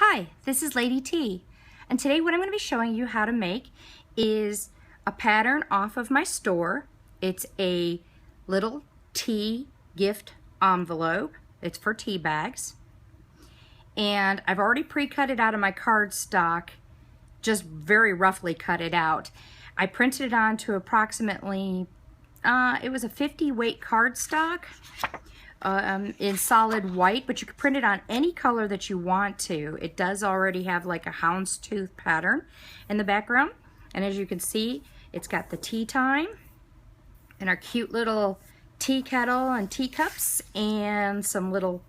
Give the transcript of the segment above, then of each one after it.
Hi, this is Lady T, and today what I'm going to be showing you how to make is a pattern off of my store. It's a little tea gift envelope. It's for tea bags, and I've already pre-cut it out of my cardstock, just very roughly cut it out. I printed it onto approximately, it was a 50 weight cardstock. In solid white, but you can print it on any color that you want to. It does already have like a houndstooth pattern in the background, and as you can see, it's got the tea time and our cute little tea kettle and teacups and some little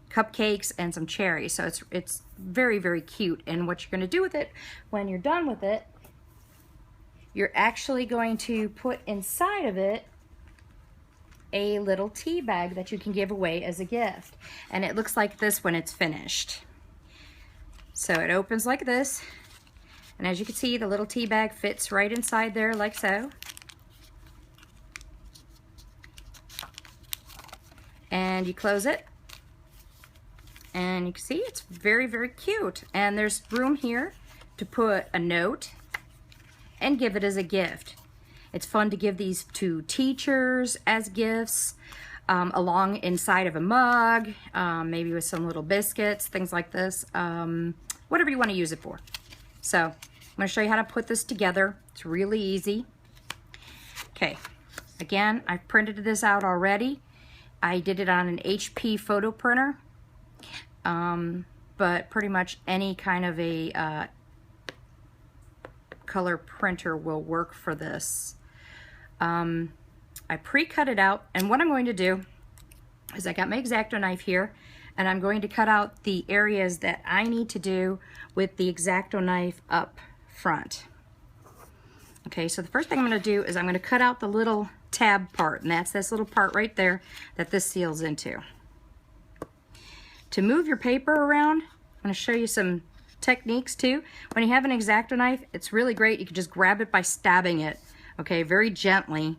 cupcakes and some cherries. So it's very cute. And what you're going to do with it when you're done with it, you're actually going to put inside of it a little tea bag that you can give away as a gift. And it looks like this when it's finished. So it opens like this, and as you can see, the little tea bag fits right inside there like so. And you close it, and you can see it's very cute. And there's room here to put a note and give it as a gift. It's fun to give these to teachers as gifts, along inside of a mug, maybe with some little biscuits, things like this, whatever you want to use it for. So I'm going to show you how to put this together. It's really easy. Okay, again, I've printed this out already. I did it on an HP photo printer, but pretty much any kind of a color printer will work for this. I pre-cut it out, and what I'm going to do is I got my X-Acto knife here, and I'm going to cut out the areas that I need to do with the X-Acto knife up front. Okay, so the first thing I'm going to do is I'm going to cut out the little tab part, and that's this little part right there that this seals into. To move your paper around, I'm going to show you some techniques too. When you have an X-Acto knife, it's really great. You can just grab it by stabbing it, okay, very gently,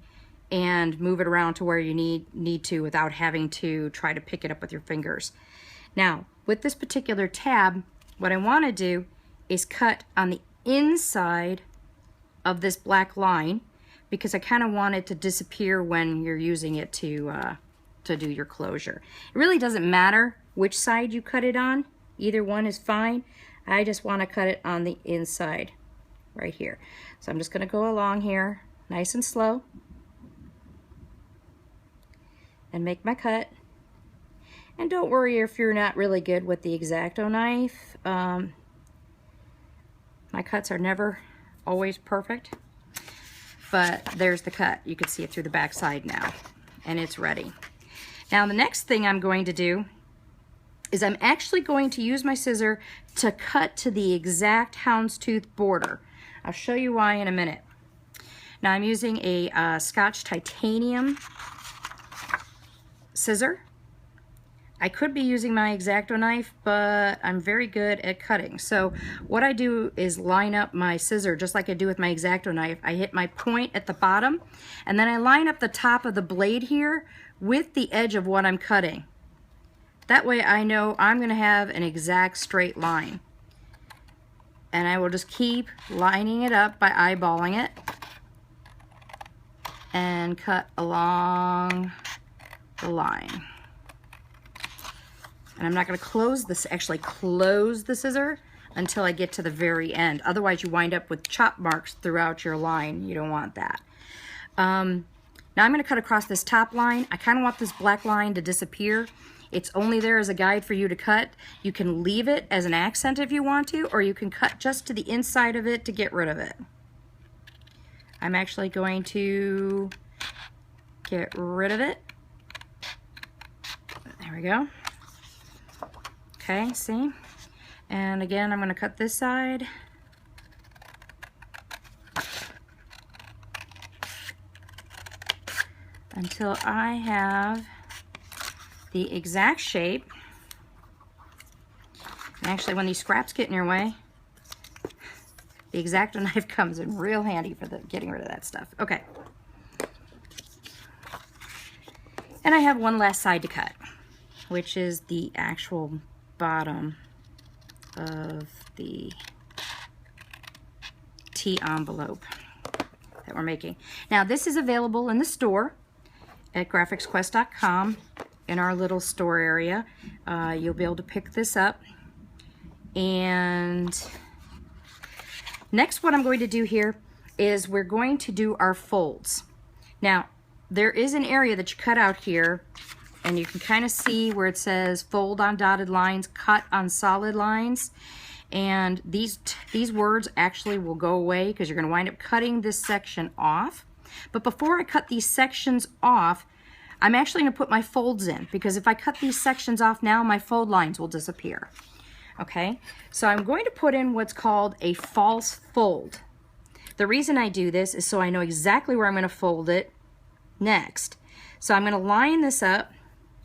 and move it around to where you need to without having to try to pick it up with your fingers. Now, with this particular tab, what I want to do is cut on the inside of this black line, because I kind of want it to disappear when you're using it to do your closure. It really doesn't matter which side you cut it on. Either one is fine. I just want to cut it on the inside right here. So I'm just going to go along here nice and slow and make my cut. And don't worry if you're not really good with the X-Acto knife. My cuts are never always perfect, but there's the cut. You can see it through the back side now, and it's ready. Now the next thing I'm going to do is I'm actually going to use my scissor to cut to the exact houndstooth border. I'll show you why in a minute. Now I'm using a Scotch titanium scissor. I could be using my X-Acto knife, but I'm very good at cutting. So what I do is line up my scissor just like I do with my X-Acto knife. I hit my point at the bottom, and then I line up the top of the blade here with the edge of what I'm cutting. That way I know I'm going to have an exact straight line. And I will just keep lining it up by eyeballing it and cut along the line. And I'm not going to close this, actually close the scissor until I get to the very end. Otherwise you wind up with chop marks throughout your line. You don't want that. Now I'm going to cut across this top line. I kind of want this black line to disappear. It's only there as a guide for you to cut. You can leave it as an accent if you want to, or you can cut just to the inside of it to get rid of it. I'm actually going to get rid of it. There we go. Okay, see? And again, I'm going to cut this side. Until I have the exact shape. And actually, when these scraps get in your way, the X-Acto knife comes in real handy for getting rid of that stuff. Okay. And I have one last side to cut, which is the actual bottom of the tea envelope that we're making. Now this is available in the store at graphicsquest.com in our little store area. You'll be able to pick this up. And next, what I'm going to do here is we're going to do our folds. Now there is an area that you cut out here, and you can kind of see where it says fold on dotted lines, cut on solid lines. And these words actually will go away because you're going to wind up cutting this section off. But before I cut these sections off, I'm actually going to put my folds in, because if I cut these sections off now, my fold lines will disappear. Okay, so I'm going to put in what's called a false fold. The reason I do this is so I know exactly where I'm going to fold it next. So I'm going to line this up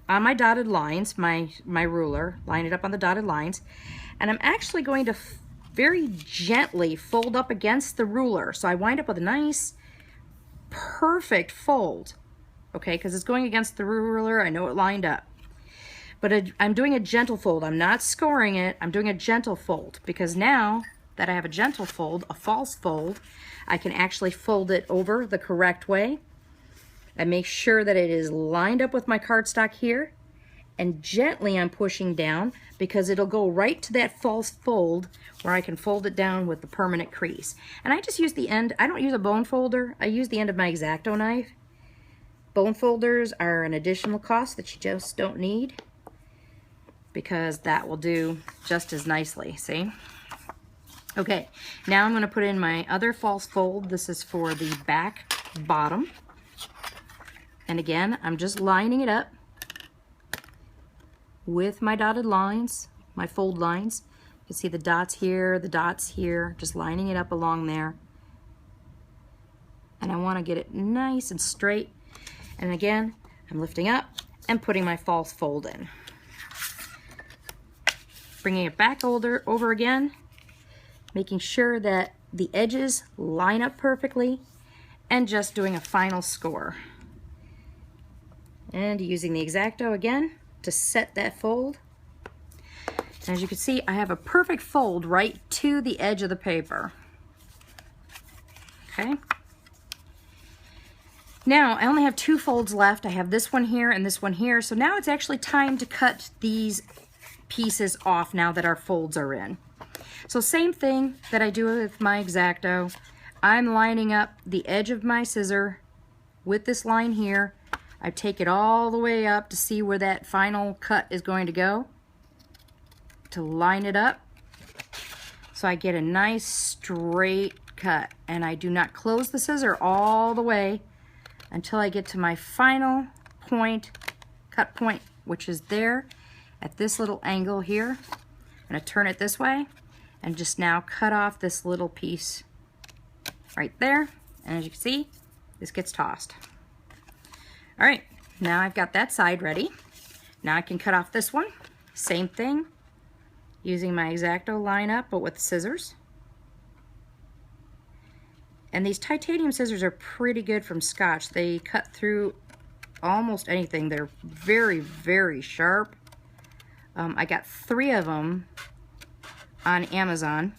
on my dotted lines, my ruler, line it up on the dotted lines, and I'm actually going to very gently fold up against the ruler, so I wind up with a nice, perfect fold, okay, because it's going against the ruler. I know it lined up. But I'm doing a gentle fold. I'm not scoring it. I'm doing a gentle fold, because now that I have a gentle fold, a false fold, I can actually fold it over the correct way. I make sure that it is lined up with my cardstock here, and gently I'm pushing down, because it'll go right to that false fold where I can fold it down with the permanent crease. And I just use the end. I don't use a bone folder. I use the end of my X-Acto knife. Bone folders are an additional cost that you just don't need, because that will do just as nicely, see? Okay, now I'm going to put in my other false fold. This is for the back bottom. And again, I'm just lining it up with my dotted lines, my fold lines. You can see the dots here, just lining it up along there. And I want to get it nice and straight. And again, I'm lifting up and putting my false fold in. Bringing it back over again, making sure that the edges line up perfectly, and just doing a final score. And using the X-Acto again to set that fold. And as you can see, I have a perfect fold right to the edge of the paper. Okay. Now, I only have 2 folds left. I have this one here and this one here. So now it's actually time to cut these pieces off now that our folds are in. So same thing that I do with my X-Acto. I'm lining up the edge of my scissor with this line here. I take it all the way up to see where that final cut is going to go, to line it up so I get a nice straight cut. And I do not close the scissor all the way until I get to my final point, cut point, which is there at this little angle here. I'm going to turn it this way and just now cut off this little piece right there. And as you can see, this gets tossed. All right, now I've got that side ready. Now I can cut off this one. Same thing, using my X-Acto line up, but with scissors. And these titanium scissors are pretty good from Scotch. They cut through almost anything. They're very, very sharp. I got 3 of them on Amazon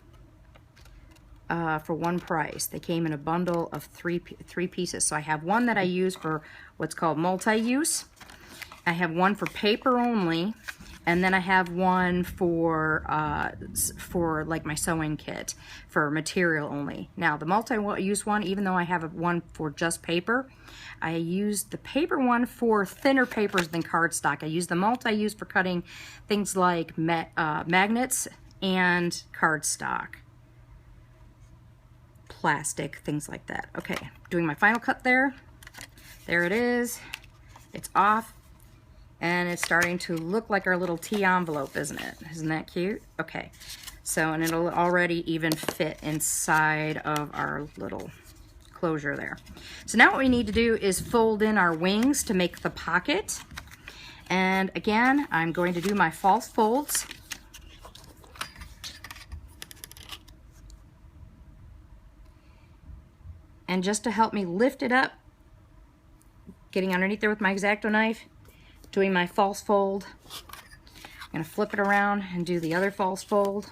for one price. They came in a bundle of three pieces. So I have one that I use for what's called multi-use. I have one for paper only, and then I have one for like my sewing kit for material only. Now the multi-use one, even though I have one for just paper, I use the paper one for thinner papers than cardstock. I use the multi-use for cutting things like magnets and cardstock, plastic, things like that. Okay, doing my final cut there. There it is. It's off. And it's starting to look like our little tea envelope, isn't it? Isn't that cute? Okay, so, and it'll already even fit inside of our little closure there. So now what we need to do is fold in our wings to make the pocket. And again, I'm going to do my false folds. And just to help me lift it up, getting underneath there with my X-Acto knife, doing my false fold. I'm going to flip it around and do the other false fold.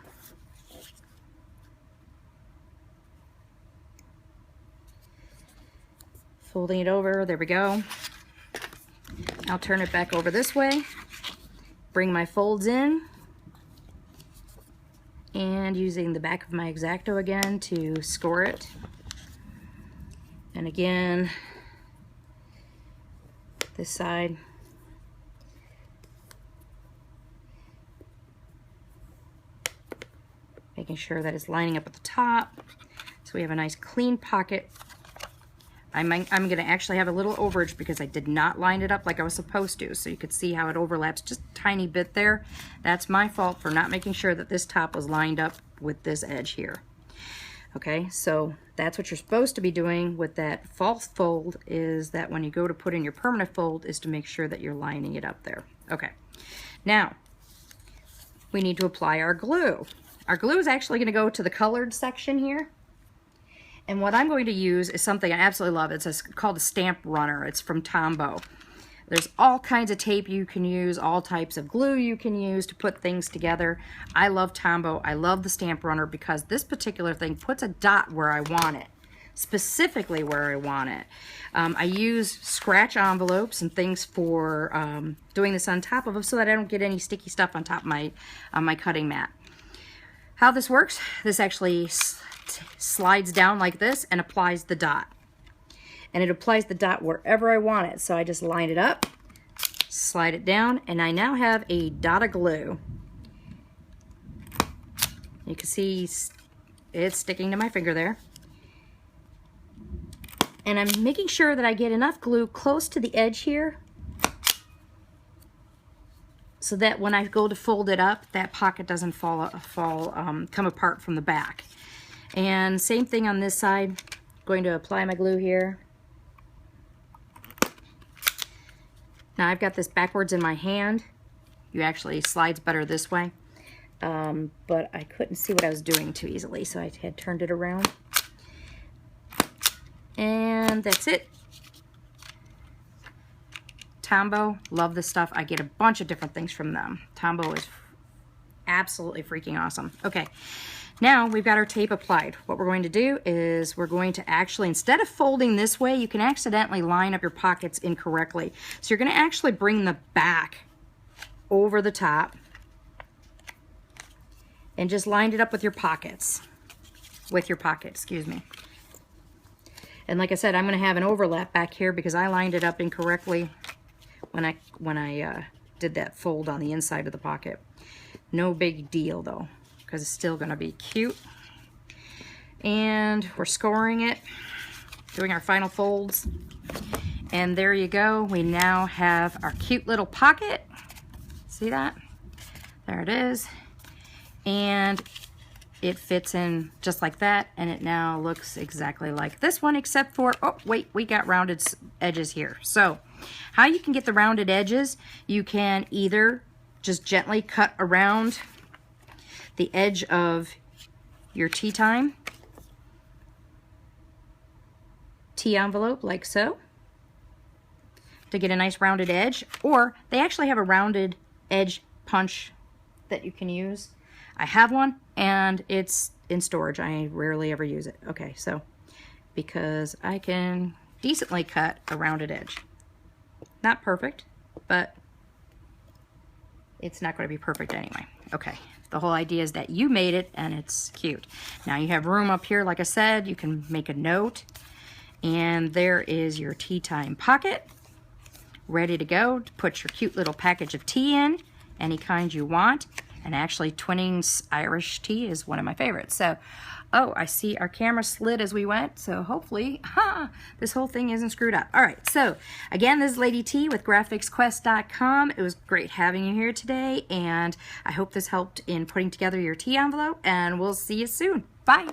Folding it over, there we go. I'll turn it back over this way, bring my folds in, and using the back of my X-Acto again to score it. And again, this side. Making sure that it's lining up at the top. So we have a nice clean pocket. I'm going to actually have a little overage because I did not line it up like I was supposed to. So you could see how it overlaps just a tiny bit there. That's my fault for not making sure that this top was lined up with this edge here. Okay, so that's what you're supposed to be doing with that false fold, is that when you go to put in your permanent fold is to make sure that you're lining it up there. Okay, now we need to apply our glue. Our glue is actually going to go to the colored section here. And what I'm going to use is something I absolutely love. It's called a stamp runner. It's from Tombow. There's all kinds of tape you can use, all types of glue you can use to put things together. I love Tombow. I love the stamp runner because this particular thing puts a dot where I want it, specifically where I want it. I use scratch envelopes and things for doing this on top of them so that I don't get any sticky stuff on top of my cutting mat. How this works, this actually slides down like this and applies the dot. And it applies the dot wherever I want it. So I just line it up, slide it down, and I now have a dot of glue. You can see it's sticking to my finger there. And I'm making sure that I get enough glue close to the edge here so that when I go to fold it up, that pocket doesn't come apart from the back. And same thing on this side. Going to apply my glue here. Now I've got this backwards in my hand. You actually slides better this way. But I couldn't see what I was doing too easily, so I had turned it around. And that's it. Tombow, love this stuff. I get a bunch of different things from them. Tombow is absolutely freaking awesome. Okay, now we've got our tape applied. What we're going to do is we're going to actually, instead of folding this way, you can accidentally line up your pockets incorrectly. So you're going to actually bring the back over the top and just line it up with your pockets. Excuse me. And like I said, I'm going to have an overlap back here because I lined it up incorrectly when I did that fold on the inside of the pocket. No big deal though, because it's still going to be cute. And we're scoring it, doing our final folds. And there you go. We now have our cute little pocket. See that? There it is. And it fits in just like that, and it now looks exactly like this one, except for, oh wait, we got rounded edges here. So how you can get the rounded edges, you can either just gently cut around the edge of your tea envelope like so to get a nice rounded edge, or they actually have a rounded edge punch that you can use. I have one and it's in storage. I rarely ever use it. Okay, so because I can decently cut a rounded edge. Not perfect, but it's not going to be perfect anyway. Okay, the whole idea is that you made it and it's cute. Now you have room up here, like I said, you can make a note. And there is your tea time pocket, ready to go to put your cute little package of tea in, any kind you want. And actually, Twinings Irish tea is one of my favorites. So, oh, I see our camera slid as we went. So hopefully, this whole thing isn't screwed up. All right, so again, this is Lady T with GraphicsQuest.com. It was great having you here today. And I hope this helped in putting together your tea envelope. And we'll see you soon. Bye.